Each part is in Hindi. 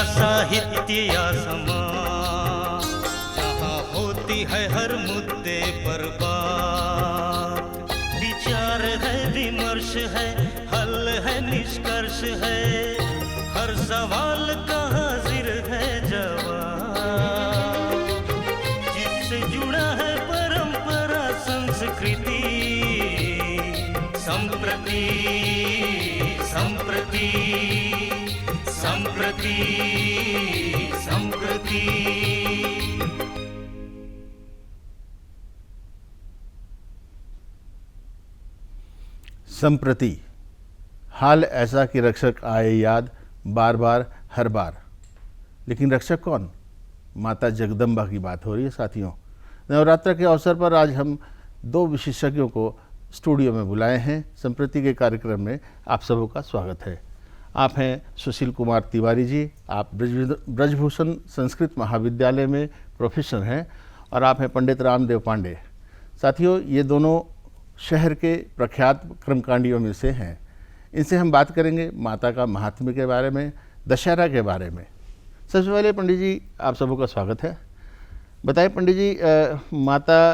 साहित्य या समाज, जहाँ होती है हर मुद्दे पर बात, विचार है, विमर्श है, हल है, निष्कर्ष है, हर सवाल का हाजिर है जवाब, जिससे जुड़ा है परंपरा संस्कृति, संप्रति संप्रति संप्रति संप्रति। संप्रति, हाल ऐसा कि रक्षक आए याद बार बार हर बार। लेकिन रक्षक कौन? माता जगदम्बा की बात हो रही है साथियों। नवरात्र के अवसर पर आज हम दो विशेषज्ञों को स्टूडियो में बुलाए हैं। संप्रति के कार्यक्रम में आप सबों का स्वागत है। आप हैं सुशील कुमार तिवारी जी, आप ब्रजभूषण संस्कृत महाविद्यालय में प्रोफेसर हैं, और आप हैं पंडित रामदेव पांडे। साथियों, ये दोनों शहर के प्रख्यात कर्मकांडियों में से हैं। इनसे हम बात करेंगे माता का महात्म्य के बारे में, दशहरा के बारे में। सबसे पहले पंडित जी, आप सबों का स्वागत है। बताइए पंडित जी, माता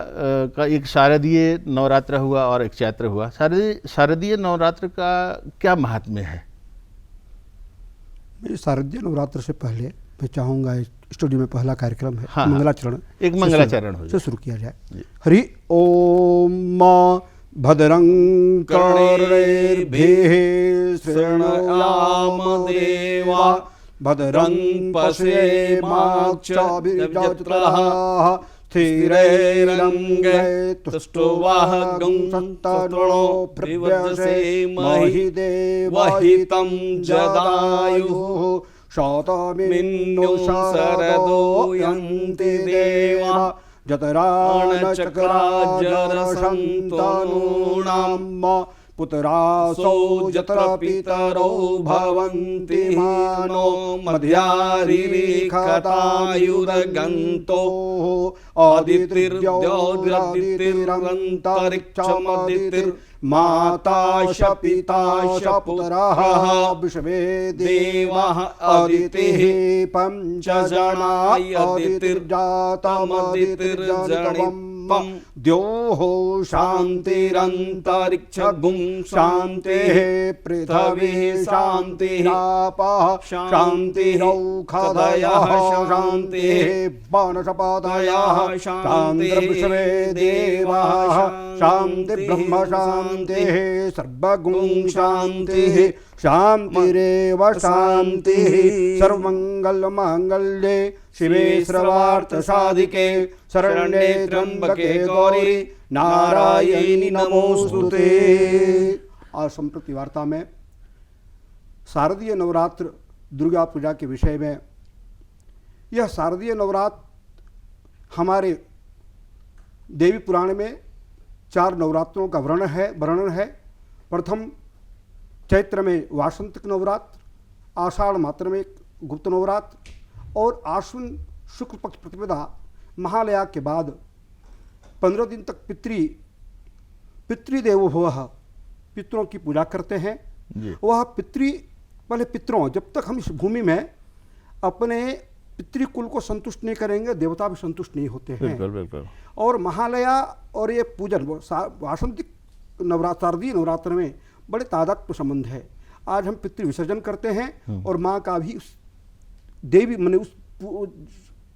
का एक शारदीय नवरात्र हुआ और एक चैत्र हुआ। शारदीय नवरात्र का क्या महात्म्य है? शारदीय नवरात्र से पहले मैं चाहूँगा स्टूडियो में पहला कार्यक्रम है, हाँ, मंगलाचरण, एक मंगलाचरण हो से शुरू किया जाए। हरि ओम भद्रं कर्णेभिः शृणुयाम देवा, भद्रं पश्येमाक्षभिर्यजत्राः, स्थिरैरङ्गैस्तुष्टुवाहं सन्तनो प्रव्यसेमहि देवहितं जदायुः, शतमिन्नो शरदो यन्ति देवा, जतरानचक्राजरसन्तनूनां पुत्रासौ जत्र पितरो भवन्ति मानो मध्यारिखतायुरगन्तो, आदितिर्द्योतिरन्तरिक्षमदितिर्माता श पिता श पुत्रः विश्वे देवः अदितिः पंचजना, अदितिर्जातमदितिर्जनितवम् द्योः शान्तिरन्तरिक्षगुं शान्तिः, पृथिवी शान्तिः, आपः शान्तिरौषधयः शान्तिः, वनस्पतयः शान्तिः, विश्वे देवाः शान्तिर्ब्रह्म शान्तिः, सर्वगुं शान्तिः, शान्तिरेव शान्तिः। सर्वमङ्गलमाङ्गल्ये शिवे सर्वार्थसाधिके शरण्ये त्र्यंबके गौरी नारायणी नमोस्तुते। आज संप्रति वार्ता में शारदीय नवरात्र दुर्गा पूजा के विषय में। यह शारदीय नवरात्र हमारे देवी पुराण में 4 नवरात्रों का वर्णन है। प्रथम चैत्र में वासंतिक नवरात्र, आषाढ़ मात्र में गुप्त नवरात्र, और आश्विन शुक्ल पक्ष प्रतिपदा महालया के बाद 15 दिन तक पितृदेवो भवः, पितरों की पूजा करते हैं। वह पहले पितरों, जब तक हम इस भूमि में अपने पितृकुल को संतुष्ट नहीं करेंगे, देवता भी संतुष्ट नहीं होते हैं। बिल्कुल बिल्कुल। और महालया और ये पूजन वासंतिक शारदीय नवरात्र में बड़े तादात्म्य संबंध है। आज हम पितृ विसर्जन करते हैं और माँ का भी उस देवी माने उस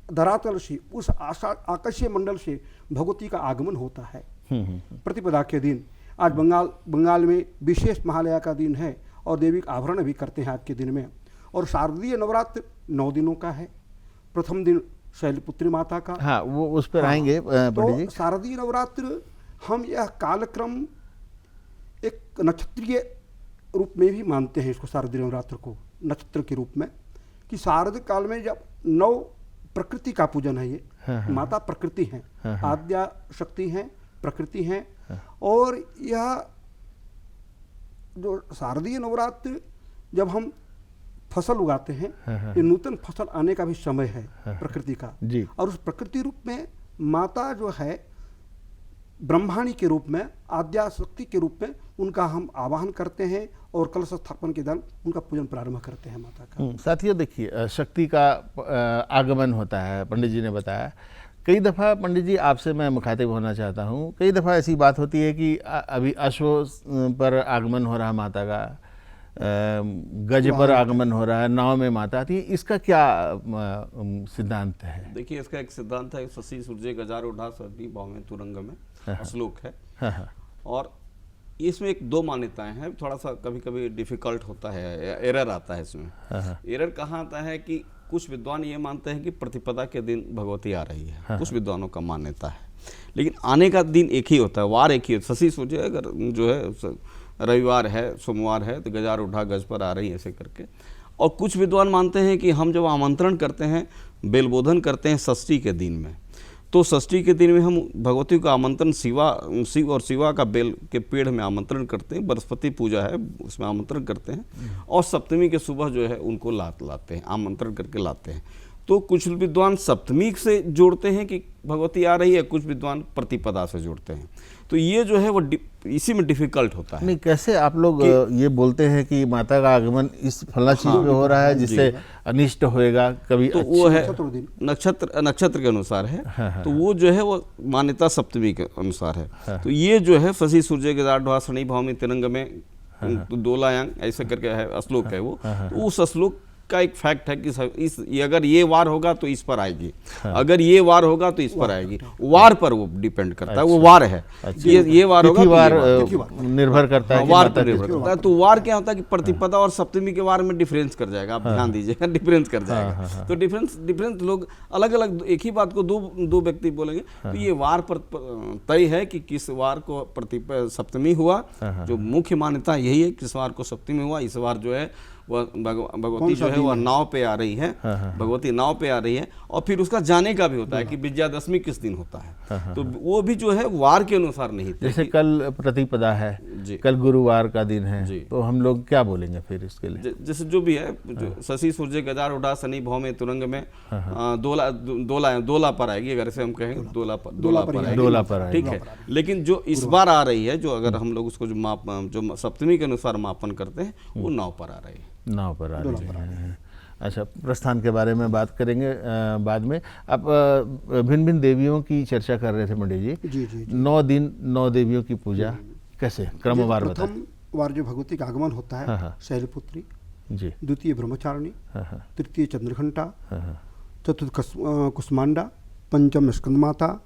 धरातल से, उस आकाशीय मंडल से भगवती का आगमन होता है प्रतिपदा के दिन। आज बंगाल में विशेष महालया का दिन है और देवी का आभरण भी करते हैं आज के दिन में। और शारदीय नवरात्र 9 दिनों का है। प्रथम दिन शैलपुत्री माता का, हाँ, वो उस पर आएंगे। तो शारदीय नवरात्र हम यह कालक्रम एक नक्षत्रीय रूप में भी मानते हैं इसको, शारदीय नवरात्र को नक्षत्र के रूप में, कि शारद काल में जब 9 प्रकृति का पूजन है। ये माता प्रकृति हैं, आद्या शक्ति हैं, प्रकृति हैं। और यह जो शारदीय नवरात्र जब हम फसल उगाते हैं, ये नूतन फसल आने का भी समय है प्रकृति का। और उस प्रकृति रूप में माता जो है ब्रह्माणी के रूप में, आद्या शक्ति के रूप में उनका हम आवाहन करते हैं और कलश स्थापन के दौरान उनका पूजन प्रारंभ करते हैं माता का। साथियों देखिए, शक्ति का आगमन होता है, पंडित जी ने बताया। कई दफ़ा पंडित जी आपसे मैं मुखातिब होना चाहता हूँ, कई दफ़ा ऐसी बात होती है कि अभी अश्व पर आगमन हो रहा है माता का, गज पर आगमन हो रहा है, नाव में माता आती है, इसका क्या सिद्धांत है? देखिए, इसका एक सिद्धांत है, शशि सूर्य गजार उठा सभी भाव में तुरंग में श्लोक है। और इसमें एक दो मान्यताएं हैं, थोड़ा सा कभी कभी डिफिकल्ट होता है, एरर आता है इसमें। एरर कहाँ आता है कि कुछ विद्वान ये मानते हैं कि प्रतिपदा के दिन भगवती आ रही है, कुछ विद्वानों का मान्यता है, लेकिन आने का दिन एक ही होता है, वार एक ही होता है। शशि सूर्य अगर जो है रविवार है, सोमवार है, तो गजार उठा गज पर आ रही है, ऐसे करके। और कुछ विद्वान मानते हैं कि हम जब आमंत्रण करते हैं, बेलबोधन करते हैं षष्ठी के दिन में, तो षष्ठी के दिन में हम भगवती का आमंत्रण शिव और शिवा का बेल के पेड़ में आमंत्रण करते हैं, बृहस्पति पूजा है उसमें आमंत्रण करते हैं, और सप्तमी के सुबह जो है उनको लाते हैं, आमंत्रण करके लाते हैं। तो कुछ विद्वान सप्तमी से जोड़ते हैं कि भगवती आ रही है, कुछ विद्वान प्रतिपदा से जोड़ते हैं। तो ये जो है वो इसी में डिफिकल्ट होता है। नहीं, कैसे आप लोग ये बोलते हैं कि माता का आगमन इस फला चीज पे हो रहा है जिससे अनिष्ट होएगा कभी? तो वो है नक्षत्र के अनुसार है। तो वो जो है वो मान्यता सप्तमी के अनुसार है। तो ये जो है शशि सूर्य के दाढ़ शनि भाव में तिरंग में दोलायांग ऐसे करके है श्लोक है वो। तो उस श्लोक का एक फैक्ट है कि अगर ये वार होगा तो इस पर आएगी, अगर ये वार होगा तो इस पर आएगी। वार पर वो डिपेंड करता है, वो वार है। ये वार होगा तो वार निर्भर करता है, वार पर निर्भर करता है। तो वार क्या होता है कि प्रतिपदा और सप्तमी के वार में डिफरेंस कर जाएगा, आप ध्यान दीजिएगा, डिफरेंस कर जाएगा। तो डिफरेंस लोग अलग अलग एक ही बात को दो व्यक्ति बोलेंगे। तो ये वार पर तय है कि किस वार को सप्तमी हुआ, जो मुख्य मान्यता यही है, किस वार को सप्तमी हुआ। इस बार जो है वह भगवती जो है वह नाव पे आ रही है, भगवती नाव पे आ रही है। और फिर उसका जाने का भी होता है कि विजयादशमी किस दिन होता है। तो वो भी जो है वार के अनुसार नहीं, जैसे कल प्रतिपदा है, कल गुरुवार का दिन है, तो हम लोग क्या बोलेंगे फिर इसके लिए? जैसे जो भी है, जो शशि सूर्य गजार उठा शनि भाव में तुरंग में दोला पर आएगी, अगर ऐसे हम कहें दोला पर आएगी, ठीक है। लेकिन जो इस बार आ रही है, जो अगर हम लोग उसको जो सप्तमी के अनुसार मापन करते हैं, वो नाव पर आ रही है, नाव पर आ रही है। अच्छा, प्रस्थान के बारे में बात करेंगे बाद में। आप भिन्न भिन्न देवियों की चर्चा कर रहे थे पंडित जी। जी। 9 दिन 9 देवियों की पूजा कैसे क्रमवार बताएं? प्रथम वार जो भगवती का आगमन होता है, शैलपुत्री जी, द्वितीय ब्रह्मचारिणी, तृतीय चंद्रघंटा, चतुर्थ कुष्मांडा, पंचम स्कंदमाता,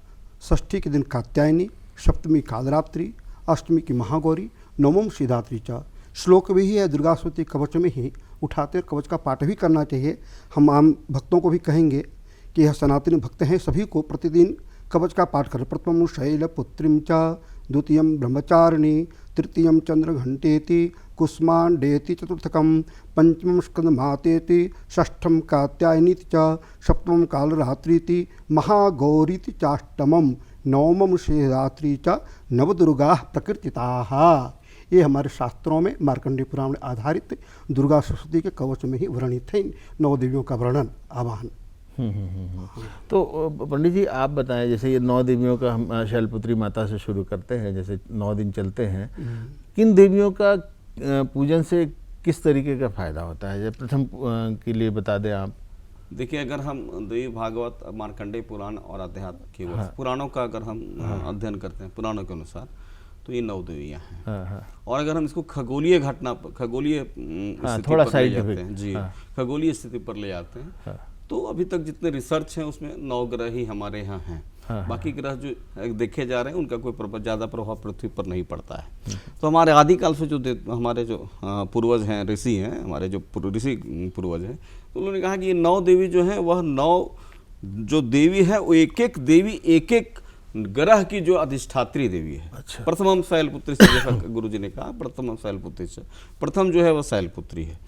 षष्ठी के दिन कात्यायनी, सप्तमी कालरात्रि, अष्टमी की महागौरी, नवम सिद्धात्री च। श्लोक भी है दुर्गा स्तुति कवच में ही उठाते और कवच का पाठ भी करना चाहिए। हम आम भक्तों को भी कहेंगे कि यह सनातनी भक्त हैं, सभी को प्रतिदिन कवच का पाठ करें। प्रथम शैलपुत्रीं च, द्वितीयं ब्रह्मचारिणी, तृतीयं चंद्रघंटेति, कुष्मांडेति, चतुर्थकं पंचमं स्कंदमातेति, षष्ठं कात्यायनीति च, सप्तमं कालरात्रीति, महागौरीति चाष्टमं, नवमं शिवरात्रि च, नवदुर्गा प्रकृतिताः। ये हमारे शास्त्रों में मार्कंडेय पुराण में आधारित दुर्गा सरस्वती के कवच में ही वर्णित है 9 देवियों का वर्णन, आवाहन। तो पंडित जी आप बताएं, जैसे ये 9 देवियों का हम शैलपुत्री माता से शुरू करते हैं, जैसे 9 दिन चलते हैं, किन देवियों का पूजन से किस तरीके का फायदा होता है? प्रथम के लिए बता दें आप। देखिए, अगर हम देवी भागवत, मार्कंडेय पुराण और अध्यात्म की पुराणों का अगर हम अध्ययन करते हैं पुराणों के अनुसार, तो ये 9 देवियाँ हैं। और अगर हम इसको खगोलीय थोड़ा साइंटिफिक जी, खगोलीय स्थिति पर ले आते हैं, तो अभी तक जितने रिसर्च हैं उसमें 9 ग्रह ही हमारे यहाँ हैं। बाकी ग्रह जो देखे जा रहे हैं उनका कोई ज़्यादा प्रभाव पृथ्वी पर नहीं पड़ता है। तो हमारे आदिकाल से जो हमारे जो पूर्वज हैं, ऋषि हैं, हमारे जो ऋषि पूर्वज हैं, तो उन्होंने कहा कि ये 9 देवी जो है वह 9 जो देवी है वो एक एक देवी एक एक ग्रह की जो अधिष्ठात्री देवी है। अच्छा। प्रथमम शैलपुत्री से, जैसा गुरु जी ने कहा, प्रथमम शैलपुत्री से, प्रथम जो है वह शैलपुत्री है।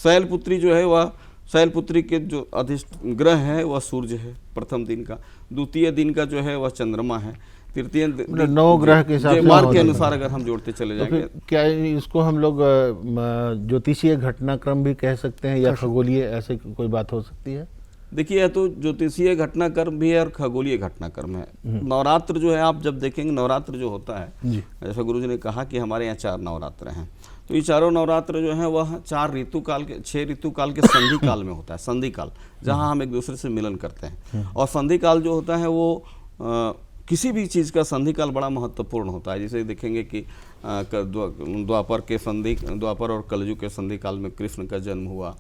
शैलपुत्री जो है वह शैलपुत्री के जो अधिष्ठ ग्रह है वह सूर्य है प्रथम दिन का। द्वितीय दिन का जो है वह चंद्रमा है। तृतीय 9 ग्रह के मार्ग के अनुसार अगर हम जोड़ते चले जाएंगे, तो क्या इसको हम लोग ज्योतिषीय घटनाक्रम भी कह सकते हैं, या खगोलीय ऐसे कोई बात हो सकती है? देखिए, यह तो ज्योतिषीय घटनाक्रम भी है और खगोलीय घटनाक्रम है। नवरात्र जो है, आप जब देखेंगे नवरात्र जो होता है, जैसा गुरुजी ने कहा कि हमारे यहाँ 4 नवरात्र हैं, तो ये चारों नवरात्र जो है वह 6 ऋतु काल के संधि काल में होता है। संधि काल, जहाँ हम एक दूसरे से मिलन करते हैं। और संधि काल जो होता है वो किसी भी चीज़ का संधि काल बड़ा महत्वपूर्ण होता है। जैसे देखेंगे कि द्वापर और कलयुग के संधि काल में कृष्ण का जन्म हुआ,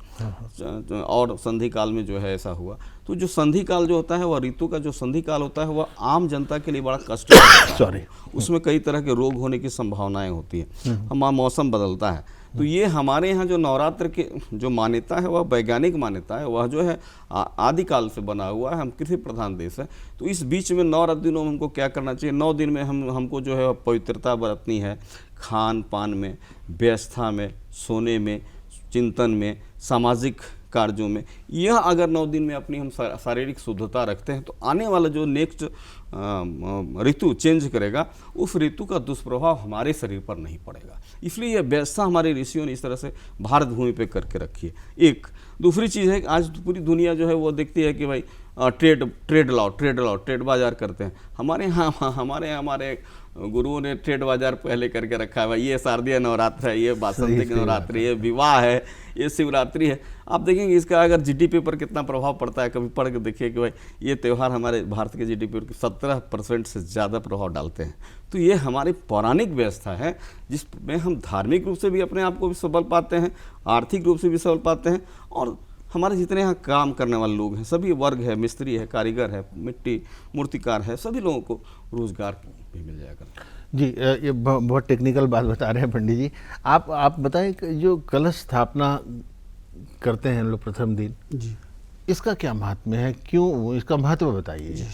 और संधि काल में जो है ऐसा हुआ। तो जो संधि काल जो होता है, वह ऋतु का जो संधि काल होता है, वह आम जनता के लिए बड़ा कष्ट होता है। उसमें कई तरह के रोग होने की संभावनाएं होती है, हमारा मौसम बदलता है। तो ये हमारे यहाँ जो नवरात्र के जो मान्यता है, वह वैज्ञानिक मान्यता है, वह जो है आदिकाल से बना हुआ है। हम कृषि प्रधान देश है, तो इस बीच में 9 दिनों में हमको क्या करना चाहिए? 9 दिन में हमको जो है पवित्रता बरतनी है, खान पान में, व्यवस्था में, सोने में, चिंतन में, सामाजिक कार्यों में। यह अगर 9 दिन में अपनी हम शारीरिक शुद्धता रखते हैं, तो आने वाला जो नेक्स्ट ऋतु चेंज करेगा, उस ऋतु का दुष्प्रभाव हमारे शरीर पर नहीं पड़ेगा। इसलिए यह व्यवस्था हमारे ऋषियों ने इस तरह से भारत भूमि पे करके रखी है। एक दूसरी चीज़ है कि आज पूरी दुनिया जो है वो देखती है कि भाई ट्रेड बाजार करते हैं। हमारे यहाँ हमारे गुरुओं ने ट्रेड बाजार पहले करके रखा है। भाई ये शारदीय नवरात्र है, ये बासंतिक नवरात्रि, ये विवाह है, ये शिवरात्रि है। आप देखेंगे इसका अगर जीडीपी पर कितना प्रभाव पड़ता है, कभी पढ़ के देखिए कि भाई ये त्यौहार हमारे भारत के जीडीपी पर 17% से ज़्यादा प्रभाव डालते हैं। तो ये हमारी पौराणिक व्यवस्था है, जिसमें हम धार्मिक रूप से भी अपने आप को भी सबल पाते हैं, आर्थिक रूप से भी सबल पाते हैं, और हमारे जितने यहाँ काम करने वाले लोग हैं, सभी वर्ग है, मिस्त्री है, कारीगर है, मिट्टी मूर्तिकार है, सभी लोगों को रोजगार भी मिल जाएगा। जी, ये बहुत टेक्निकल बात बता रहे हैं पंडित जी। आप बताएं कि जो कलश स्थापना करते हैं लोग प्रथम दिन जी, इसका क्या महात्म्य है, क्यों इसका महत्व बताइए।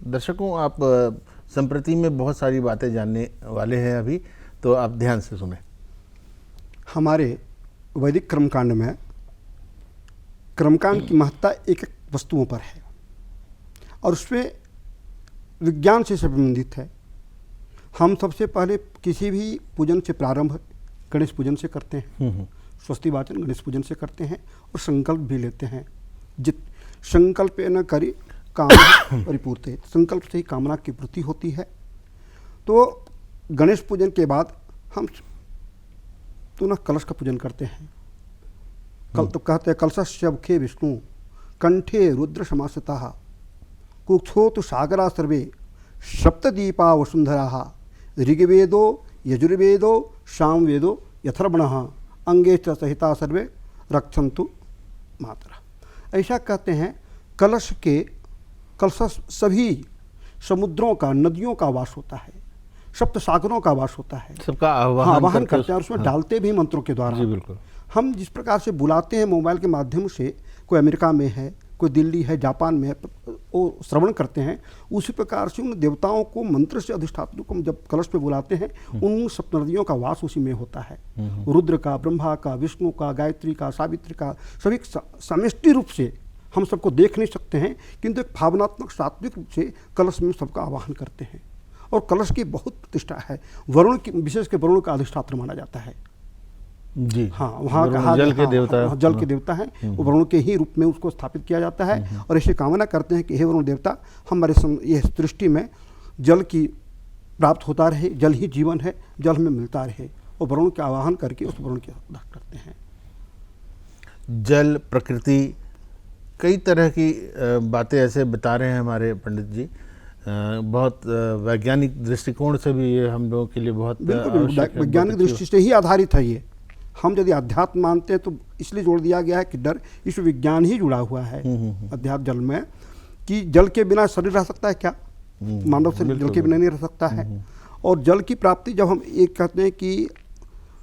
दर्शकों, आप संप्रति में बहुत सारी बातें जानने वाले हैं अभी, तो आप ध्यान से सुने। हमारे वैदिक कर्मकांड में कर्मकांड की महत्ता एक एक वस्तुओं पर है, और उसमें विज्ञान से संबंधित है। हम सबसे पहले किसी भी पूजन से प्रारंभ गणेश पूजन से करते हैं, स्वस्ति वाचन गणेश पूजन से करते हैं, और संकल्प भी लेते हैं। जित संकल्प न करी कामना परिपूर्ति, संकल्प से ही कामना की पूर्ति होती है। तो गणेश पूजन के बाद हम पुनः कलश का पूजन करते हैं। तो कहते हैं कलशस्य मुखे विष्णु कंठे रुद्र समासिताः कुक्षोतु सागरा सर्वे सप्तदीपा वसुंधराः ऋग्वेदो यजुर्वेदो सामवेदो यथर्वणः अंगे च सहिता सर्वे रक्षन्तु मातरः। ऐसा कहते हैं कलश सभी समुद्रों का, नदियों का वास होता है, सप्त सागरों का वास होता है, सबका आह्वान करते हैं, और उसमें डालते भी मंत्रों के द्वारा। जी बिल्कुल। हम जिस प्रकार से बुलाते हैं मोबाइल के माध्यम से, कोई अमेरिका में है, कोई दिल्ली है, जापान में है, वो श्रवण करते हैं, उसी प्रकार से उन देवताओं को मंत्र से अधिष्ठात्रों को जब कलश पे बुलाते हैं, उन सप्तनदियों का वास उसी में होता है। रुद्र का, ब्रह्मा का, विष्णु का, गायत्री का, सावित्री का, सभी समष्टि रूप से हम सबको देख नहीं सकते हैं, किंतु एक भावनात्मक सात्विक रूप से कलश में सबका आवाहन करते हैं। और कलश की बहुत प्रतिष्ठा है, वरुण की, विशेष के वरुण का अधिष्ठात्र माना जाता है। जी हाँ, वहाँ कहा जल के देवता, जल के देवता हैं, वो वरुण के ही रूप में उसको स्थापित किया जाता है। और ऐसे कामना करते हैं कि हे वरुण देवता, हमारे ये सृष्टि में जल की प्राप्त होता रहे, जल ही जीवन है, जल हमें मिलता रहे, और वरुण के आवाहन करके उस वरुण की आराधना करते हैं। जल, प्रकृति, कई तरह की बातें ऐसे बता रहे हैं हमारे पंडित जी। बहुत वैज्ञानिक दृष्टिकोण से भी ये हम लोगों के लिए बहुत वैज्ञानिक दृष्टि से ही आधारित है ये। हम यदि अध्यात्म मानते हैं तो इसलिए जोड़ दिया गया है कि डर, इस विज्ञान ही जुड़ा हुआ है अध्यात्म जल में, कि जल के बिना शरीर रह सकता है क्या? मानव शरीर जल के बिना नहीं रह सकता है। और जल की प्राप्ति, जब हम एक कहते हैं कि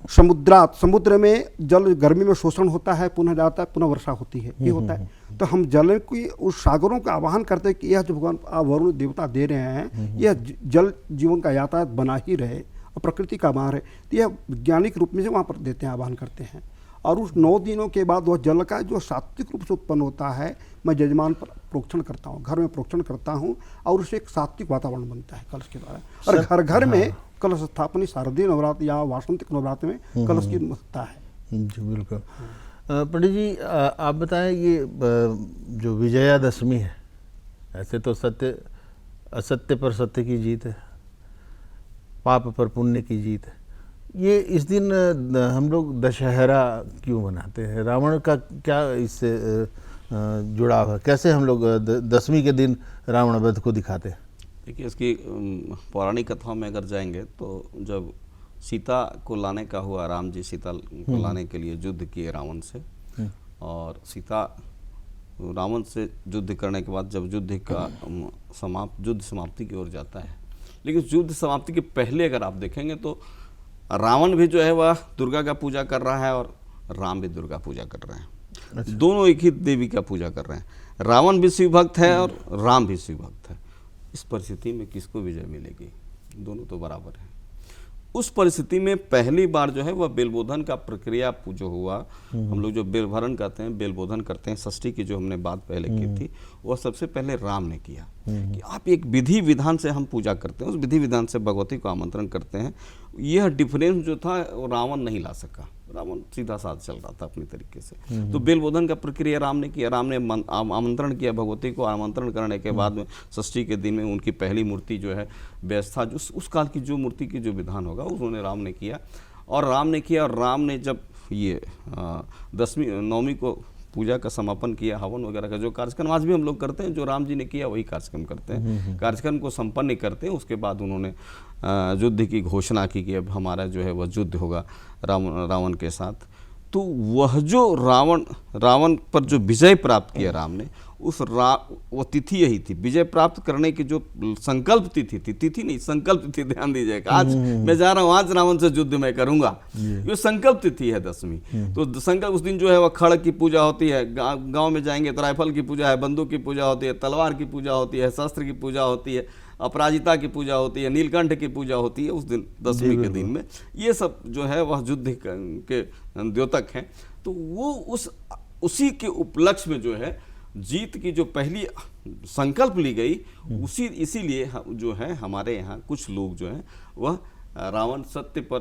समुद्र में जल गर्मी में शोषण होता है, पुनः जाता है, पुनः वर्षा होती है, ये होता है। तो हम जल की उस सागरों का आवाहन करते हैं कि यह जो भगवान वरुण देवता दे रहे हैं, यह जल जीवन का यातायात बना ही रहे, और प्रकृति का आभार है। तो यह वैज्ञानिक रूप में से वहाँ पर देते हैं, आवाहन करते हैं। और उस 9 दिनों के बाद वह जल का जो सात्विक रूप से उत्पन्न होता है, मैं यजमान पर प्रोक्षण करता हूँ, घर में प्रोक्षण करता हूँ, और उससे एक सात्विक वातावरण बनता है कलश के द्वारा। और घर घर में कलश स्थापना शारदीय नवरात्र या वासंतिक नवरात्र में कलश की महत्ता है। जी बिल्कुल। पंडित जी आप बताएं ये जो विजयादशमी है, ऐसे तो असत्य पर सत्य की जीत है, पाप पर पुण्य की जीत है। ये इस दिन हम लोग दशहरा क्यों मनाते हैं? रावण का क्या इससे जुड़ाव है? कैसे हम लोग दशमी के दिन रावण वध को दिखाते हैं? देखिए, इसकी पौराणिक कथाओं में अगर जाएंगे तो जब सीता को लाने का हुआ, राम जी सीता को लाने के लिए युद्ध किए रावण से, और सीता रावण से युद्ध करने के बाद जब युद्ध का युद्ध समाप्ति की ओर जाता है, लेकिन युद्ध समाप्ति के पहले अगर आप देखेंगे तो रावण भी जो है वह दुर्गा का पूजा कर रहा है और राम भी दुर्गा पूजा कर रहे हैं। अच्छा। दोनों एक ही देवी का पूजा कर रहे हैं। रावण भी शिव भक्त है और राम भी शिव भक्त है। इस परिस्थिति में किसको विजय मिलेगी? दोनों तो बराबर है। उस परिस्थिति में पहली बार जो है वह बेलबोधन का प्रक्रिया जो हुआ, हम लोग जो बेलभरण कहते हैं, बेलबोधन करते हैं, षष्ठी की जो हमने बात पहले की थी, वह सबसे पहले राम ने किया कि आप एक विधि विधान से हम पूजा करते हैं, उस विधि विधान से भगवती को आमंत्रण करते हैं। यह डिफरेंस जो था रावण नहीं ला सका, रावण सीधा साथ चल रहा था अपनी तरीके से। तो बेलबोधन का प्रक्रिया राम ने किया, राम ने आमंत्रण किया भगवती को। आमंत्रण करने के बाद में षष्ठी के दिन में उनकी पहली मूर्ति जो है व्यवस्था, जो उस काल की जो मूर्ति की जो विधान होगा उन्होंने राम ने किया। और राम ने जब ये नवमी को पूजा का समापन किया, हवन वगैरह का जो कार्यक्रम आज भी हम लोग करते हैं, जो राम जी ने किया वही कार्यक्रम करते हैं। कार्यक्रम को संपन्न करते हैं, उसके बाद उन्होंने युद्ध की घोषणा की कि अब हमारा जो है वह युद्ध होगा रावण के साथ। तो वह जो रावण पर जो विजय प्राप्त किया राम ने, वो तिथि यही थी। विजय प्राप्त करने की जो संकल्प तिथि नहीं, संकल्प तिथि, ध्यान दीजिएगा। आज मैं जा रहा हूँ, आज रावण से युद्ध मैं करूंगा, ये संकल्प तिथि है दशमी। तो संकल्प उस दिन जो है वह खड़ग की पूजा होती है, गांव में जाएंगे तो राइफल की पूजा है, बंदूक की पूजा होती है, तलवार की पूजा होती है, शस्त्र की पूजा होती है, अपराजिता की पूजा होती है, नीलकंठ की पूजा होती है उस दिन दशमी के दिन में। ये सब जो है वह युद्ध के द्योतक हैं। तो वो उसी के उपलक्ष्य में जो है जीत की जो पहली संकल्प ली गई, इसीलिए जो है हमारे यहाँ कुछ लोग जो हैं वह रावण सत्य पर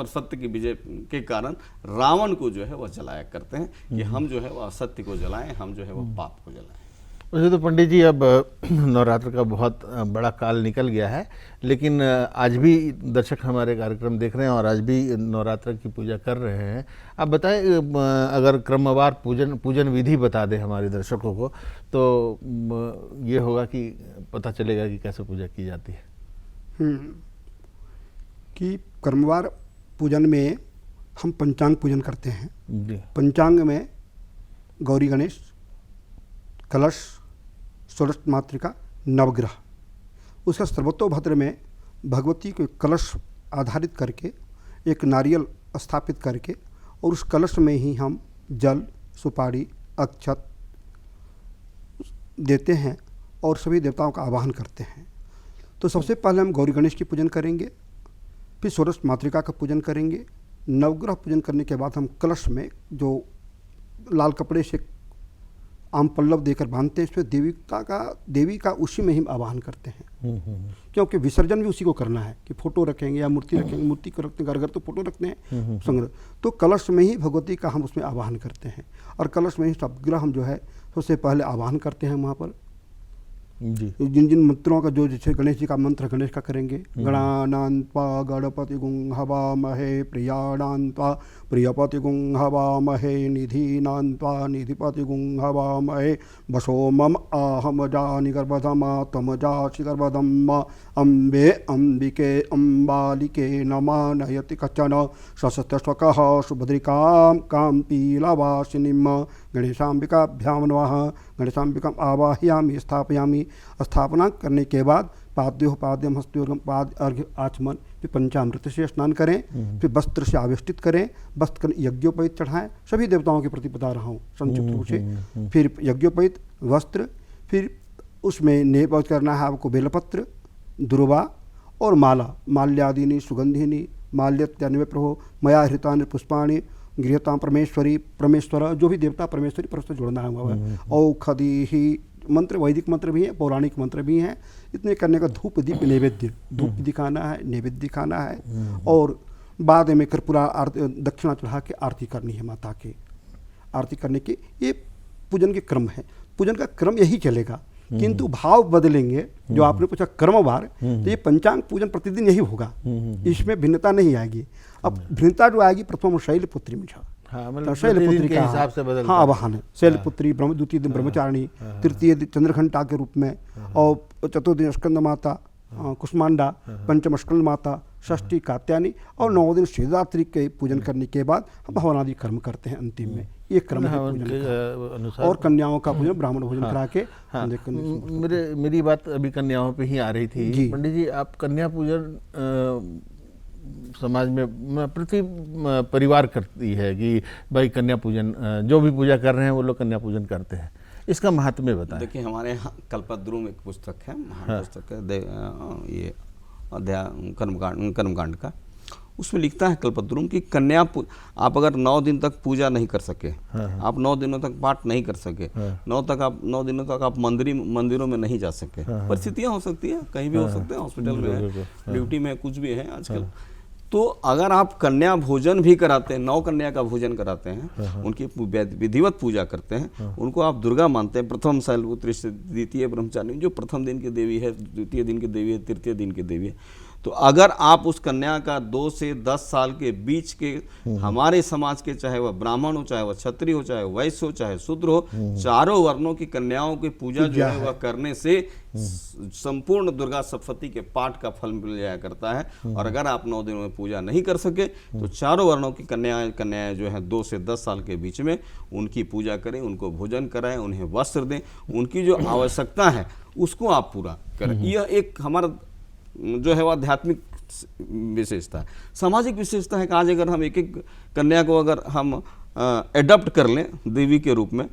सत्य की विजय के कारण रावण को जो है वह जलाया करते हैं कि हम जो है वह असत्य को जलाएं, हम जो है वह पाप को जलाएं। वैसे तो पंडित जी अब नवरात्र का बहुत बड़ा काल निकल गया है, लेकिन आज भी दर्शक हमारे कार्यक्रम देख रहे हैं और आज भी नवरात्र की पूजा कर रहे हैं। आप बताएं, अगर क्रमवार पूजन विधि बता दें हमारे दर्शकों को तो ये होगा कि पता चलेगा कि कैसे पूजा की जाती है। कि क्रमवार पूजन में हम पंचांग पूजन करते हैं। पंचांग में गौरी गणेश, कलश, षोडश मातृका, नवग्रह, उसका सर्वतोभद्र में भगवती को कलश आधारित करके एक नारियल स्थापित करके और उस कलश में ही हम जल, सुपारी, अक्षत देते हैं और सभी देवताओं का आवाहन करते हैं। तो सबसे पहले हम गौरी गणेश की पूजन करेंगे, फिर षोडश मातृका का पूजन करेंगे। नवग्रह पूजन करने के बाद हम कलश में जो लाल कपड़े से आम पल्लव देकर बांधते हैं, इसमें देवी का उसी में ही आवाहन करते हैं, क्योंकि विसर्जन भी उसी को करना है कि फोटो रखेंगे या मूर्ति रखेंगे, मूर्ति को रखते हैं, घर तो फोटो रखते हैं संग्रह, तो कलश में ही भगवती का हम उसमें आवाहन करते हैं और कलश में ही नवग्रह हम जो है सबसे पहले आवाहन करते हैं वहाँ पर जी। जिन मंत्रों का जो जैसे गणेश जी का मंत्र गणेश का करेंगे, गणानान्त्वा गणपति गुं हवामहे प्रियाणान्त्वा प्रियपति गुं हवामहे निधीनान्त्वा निधिपति गुं हवामहे वसो मम आहम जानि गर्भधमा तमजासि गर्भधम अम्बे अम्बिके अम्बालिके नमानयति कचन सशस्त्रस्वकः सुभद्रिकां कां पीलावासिनीं गणेशाम्बिकाभ्यां नमः। गणेशाम्बिकां आवाहयामि, स्थापयामि। स्थापना करने के बाद पाद्यम हस्तयोर्गम पाद अर्घ्य आचमन, फिर पंचामृत से स्नान करें, फिर वस्त्र से आवेष्टित करें, वस्त्र यज्ञोपवीत चढ़ाएं। सभी देवताओं के प्रति बता रहा हूँ संक्षिप्त रूप से। फिर यज्ञोपवीत वस्त्र, फिर उसमें नेपथ करना है आपको बेलपत्र, दुर्वा और माल्यादीनी सुगंधिनी माल्यत्यान्वे प्रभो मया हृतानि पुष्पाणि गृहतां परमेश्वर, जो भी देवता परमेश्वरी परस्पर जोड़ना है। औषधि ही मंत्र, वैदिक मंत्र भी हैं, पौराणिक मंत्र भी हैं। इतने करने का धूप दीप नैवेद्य, धूप दिखाना है, नैवेद्य दिखाना है और बाद में कर पूरा दक्षिणा चढ़ा के आरती करनी है माता के। आरती करने के ये पूजन के क्रम है। पूजन का क्रम यही चलेगा, किंतु भाव बदलेंगे। जो आपने पूछा क्रमवार, तो ये पंचांग पूजन प्रतिदिन यही होगा, इसमें भिन्नता नहीं आएगी। अब भिन्नता जो आएगी प्रथम शैलपुत्री में मतलब शैलपुत्री के का हिसाब से बदलता हाँ आवाहन है। शैलपुत्री द्वितीय दिन ब्रह्मचारिणी, तृतीय दिन चंद्रघंटा के रूप में, और चतुर्थ दिन स्कंद माता कुष्मांडा, पंचम स्कंद माता, षष्ठी कात्यायनी, और 9 दिन शिवरात्रि के पूजन करने के बाद हम भवनादि कर्म करते हैं अंतिम में। ये क्रम है पूजन का। और कन्याओं का पूजन ब्राह्मण भोजन करा के मेरी बात अभी कन्याओं पे ही आ रही थी। पंडित जी, आप कन्या पूजन समाज में प्रति परिवार करती है कि भाई कन्या पूजन, जो भी पूजा कर रहे हैं वो लोग कन्या पूजन करते हैं, इसका महात्म्य बताएं। देखिए, हमारे यहाँ कल्पद्रुम एक पुस्तक है, महान पुस्तक है, ये अध्याय कर्मकांड का। उसमें लिखता है कल्पद्रुम की कन्या आप अगर 9 दिन तक पूजा नहीं कर सके, आप 9 दिनों तक पाठ नहीं कर सके, 9 दिनों तक आप मंदिरों में नहीं जा सके, परिस्थितियां हो सकती है, कहीं भी हो सकते हैं, हॉस्पिटल में है, ड्यूटी में, कुछ भी है आजकल। तो अगर आप कन्या भोजन भी कराते हैं, 9 कन्या का भोजन कराते हैं, उनकी विधिवत पूजा करते हैं, उनको आप दुर्गा मानते हैं, प्रथम शैलपुत्री, द्वितीय ब्रह्मचारिणी, जो प्रथम दिन की देवी है, द्वितीय दिन की देवी है, तृतीय दिन की देवी है, तो अगर आप उस कन्या का 2 से 10 साल के बीच के हमारे समाज के, चाहे वह ब्राह्मण हो, चाहे वह क्षत्रिय हो, चाहे वैश्य हो, चाहे शूद्र हो, चारों वर्णों की कन्याओं की पूजा जो है वह करने से संपूर्ण दुर्गा सप्तशती के पाठ का फल मिल जाया करता है। और अगर आप 9 दिनों में पूजा नहीं कर सके तो चारों वर्णों की कन्याएं जो है 2 से 10 साल के बीच में उनकी पूजा करें, उनको भोजन कराएं, उन्हें वस्त्र दें, उनकी जो आवश्यकता है उसको आप पूरा करें। यह एक हमारा जो है वो आध्यात्मिक विशेषता है। सामाजिक विशेषता है कि आज अगर हम एक एक कन्या को अगर हम एडॉप्ट कर लें देवी के रूप में,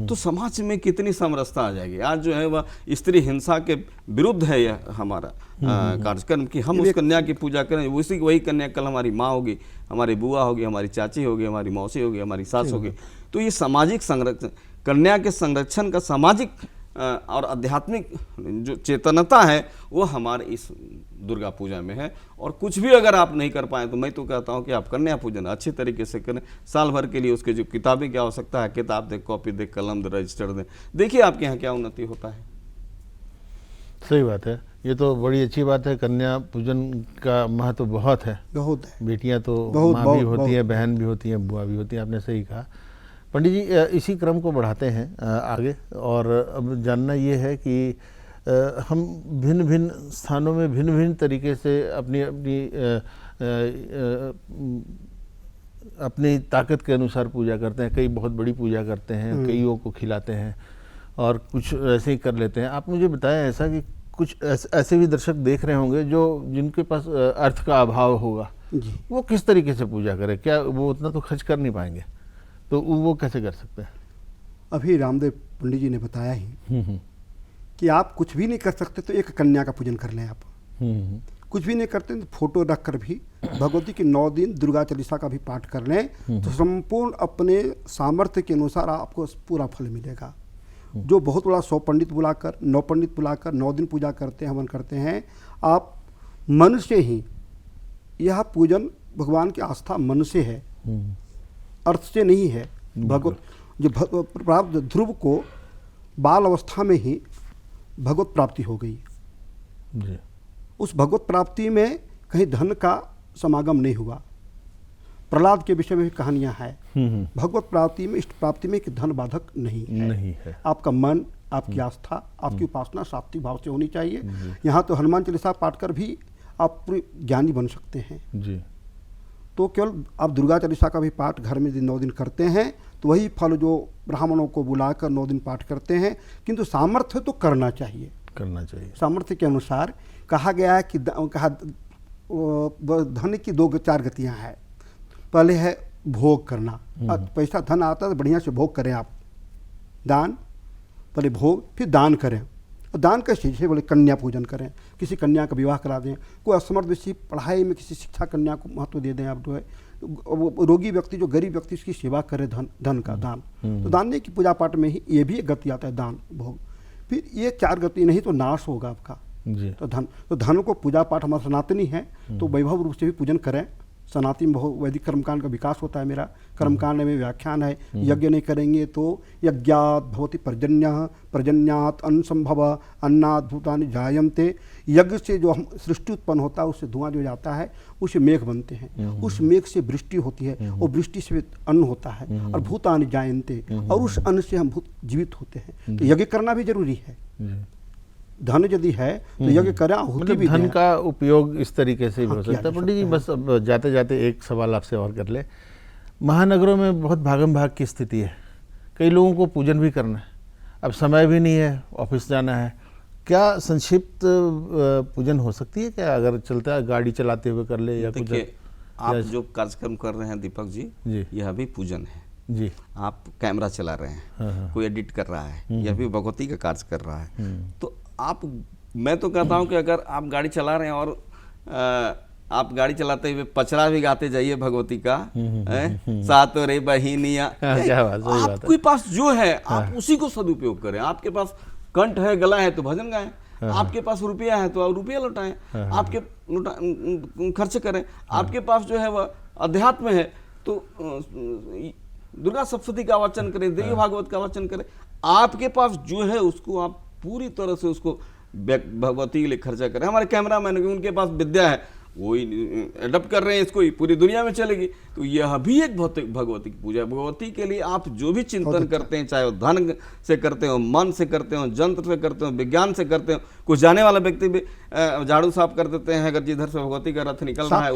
तो समाज में कितनी समरसता आ जाएगी। आज जो है वह स्त्री हिंसा के विरुद्ध है यह हमारा कार्यक्रम कि हम उस कन्या की पूजा करें। वही कन्या कल हमारी माँ होगी, हमारी बुआ होगी, हमारी चाची होगी, हमारी मौसी होगी, हमारी सास होगी। तो ये सामाजिक संरक्षण, कन्या के संरक्षण का सामाजिक और आध्यात्मिक जो चेतनता है वो हमारे इस दुर्गा पूजा में है। और कुछ भी अगर आप नहीं कर पाए तो मैं तो कहता हूँ कि आप कन्या पूजन अच्छे तरीके से करें। साल भर के लिए उसके जो किताबें की आवश्यकता है, किताब दें, कॉपी दें, कलम दें, रजिस्टर दें, देखिए आपके यहाँ क्या उन्नति होता है। सही बात है, ये तो बड़ी अच्छी बात है। कन्या पूजन का महत्व बहुत है, बहुत है। बेटियाँ तो माँ भी होती है, बहन भी होती है, बुआ भी होती है, आपने सही कहा। पंडित जी, इसी क्रम को बढ़ाते हैं आगे, और अब जानना ये है कि हम भिन्न भिन्न स्थानों में भिन्न भिन्न तरीके से अपनी ताकत के अनुसार पूजा करते हैं। कई बहुत बड़ी पूजा करते हैं, कईयों को खिलाते हैं, और कुछ ऐसे ही कर लेते हैं। आप मुझे बताएं ऐसा कि कुछ ऐसे भी दर्शक देख रहे होंगे जो जिनके पास अर्थ का अभाव होगा, वो किस तरीके से पूजा करें? क्या वो उतना तो खर्च कर नहीं पाएंगे, तो वो कैसे कर सकते हैं? अभी रामदेव पंडित जी ने बताया ही कि आप कुछ भी नहीं कर सकते तो एक कन्या का पूजन कर लें। आप कुछ भी नहीं करते तो फोटो रख कर भी भगवती के 9 दिन दुर्गा चालीसा का भी पाठ कर लें, तो संपूर्ण अपने सामर्थ्य के अनुसार आपको पूरा फल मिलेगा। जो बहुत बड़ा 100 पंडित बुलाकर, 9 पंडित बुलाकर 9 दिन पूजा करते हैं, हवन करते हैं, आप मन से ही, यह पूजन भगवान की आस्था मन से है, अर्थ से नहीं है। भगवत जो प्राप्त ध्रुव को बाल अवस्था में ही भगवत प्राप्ति हो गई जी। उस भगवत प्राप्ति में कहीं धन का समागम नहीं हुआ। प्रहलाद के विषय में भी कहानियां हैं। भगवत प्राप्ति में, इष्ट प्राप्ति में कि धन बाधक नहीं है। आपका मन, आपकी आस्था, आपकी उपासना सात्विक भाव से होनी चाहिए। यहाँ तो हनुमान चालीसा पाठ कर भी आप पूरे ज्ञानी बन सकते हैं जी। तो केवल आप दुर्गा चालीसा का भी पाठ घर में 9 दिन करते हैं तो वही फल जो ब्राह्मणों को बुलाकर 9 दिन पाठ करते हैं। किंतु सामर्थ्य तो करना चाहिए, सामर्थ्य के अनुसार कहा गया है कि धन की 2-4 गतियां हैं। पहले है भोग करना, पैसा धन आता है तो बढ़िया से भोग करें आप। दान, पहले भोग, फिर दान करें। और दान कैसे? जैसे बोले कन्या पूजन करें, किसी कन्या का विवाह करा दें, कोई असमर्थ व्यक्ति पढ़ाई में किसी शिक्षा कन्या को महत्व दे दें। आप जो है रोगी व्यक्ति, जो गरीब व्यक्ति, उसकी सेवा करे, धन का दान। तो दान की पूजा पाठ में ही ये भी एक गति आता है, दान भोग। फिर ये 4 गति, नहीं तो नाश होगा आपका जी। तो धन को पूजा पाठ हमारा सनातनी है तो वैभव रूप से भी पूजन करें, सनातन बहुत वैदिक कर्मकांड का विकास होता है मेरा। कर्मकांड में व्याख्यान है, यज्ञ नहीं करेंगे तो यज्ञात भवति पर्जन्यः, पर्जन्यात अन्न संभव, अन्नात् भूतानि जायन्ते। यज्ञ से जो हम सृष्टि उत्पन्न होता है, उससे धुआं जो जाता है, उससे मेघ बनते हैं, उस मेघ से वृष्टि होती है, और वृष्टि से अन्न होता है, और भूतानि जायन्ते, और उस अन्न से हम जीवित होते हैं। तो यज्ञ करना भी जरूरी है। धन यदि है तो यज्ञ करें, आहुति मतलब भी धन दें। का उपयोग इस तरीके से भी हाँ, हो किया सकता है। जा पंडित जी, सकता बस अब जाते जाते एक सवाल आपसे और कर ले। महानगरों में बहुत भागम भाग की स्थिति है, कई लोगों को पूजन भी करना है, अब समय भी नहीं है, ऑफिस जाना है, क्या संक्षिप्त पूजन हो सकती है क्या? अगर चलता है गाड़ी चलाते हुए कर ले या कुछ? देखिए, आप जो कार्यक्रम कर रहे हैं दीपक जी, जी। यह भी पूजन है। जी। आप कैमरा चला रहे हैं, कोई एडिट कर रहा है, यह भी भगवती का कार्य कर रहा है। तो मैं तो कहता हूं कि अगर आप गाड़ी चला रहे हैं और आप गाड़ी चलाते हुए पचरा भी गाते जाइए भगवती का, सात रे बहिनिया, क्या बात, सही बात है। आपके पास जो है आप उसी को सदुपयोग करें। आपके पास कंठ है, गला है, तो भजन गाएं। आपके पास रुपया है तो आप रुपया लौटाएं, आपके खर्च करें। आपके पास जो है वह अध्यात्म है तो दुर्गा सप्तशती का वाचन करें, देवी भागवत का वाचन करें। आपके पास जो है उसको आप पूरी तरह से उसको भगवती के लिए खर्चा करें। हमारे कैमरामैन, उनके पास विद्या है, वही एडप्ट कर रहे हैं इसको, ही पूरी दुनिया में चलेगी। तो यह भी एक भगवती की पूजा है। भगवती के लिए आप जो भी चिंतन करते हैं, चाहे वो धन से करते हो, मन से करते हो, जंत्र से करते हो, विज्ञान से करते हो। कुछ जाने वाला व्यक्ति भी झाड़ू साफ कर देते हैं, अगर जिधर से भगवती का रथ निकल रहा है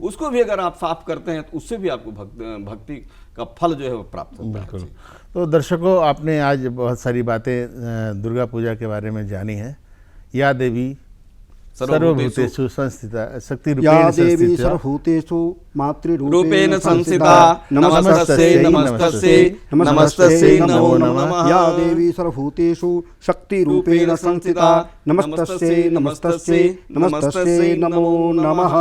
उसको भी अगर आप साफ करते हैं तो उससे भी आपको भक्ति का फल जो है वो प्राप्त होता है। बिल्कुल। तो दर्शकों, आपने आज बहुत सारी बातें दुर्गा पूजा के बारे में जानी है। या देवी सर्वभूतेषु संस्थिता या देवी शक्तिरूपेण सर्वभूतेषु रूपेण मातृरूपेण संस्थिता, नमस्तस्यै नमस्तस्यै नमस्तस्यै नमो नमः। या देवी सर्वभूतेषु शक्तिरूपेण संस्थिता, नमस्तस्यै नमस्तस्यै नमस्तस्यै नमो नमः।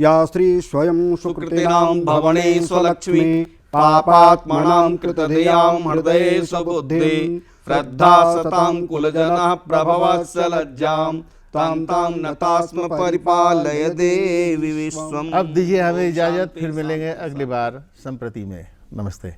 या श्री स्वयं सुकृतिनां भवने स्वलक्ष्मी, पापात्मनां कृतदयां हृदये स्वबुद्धिं, श्रद्धा सतां कुलजनः प्रभवत्सलज्जां, तां तां नतास्म परिपालय देवी विश्वम्। अब दीजिए हमें इजाजत, फिर मिलेंगे अगली बार संप्रति में। नमस्ते।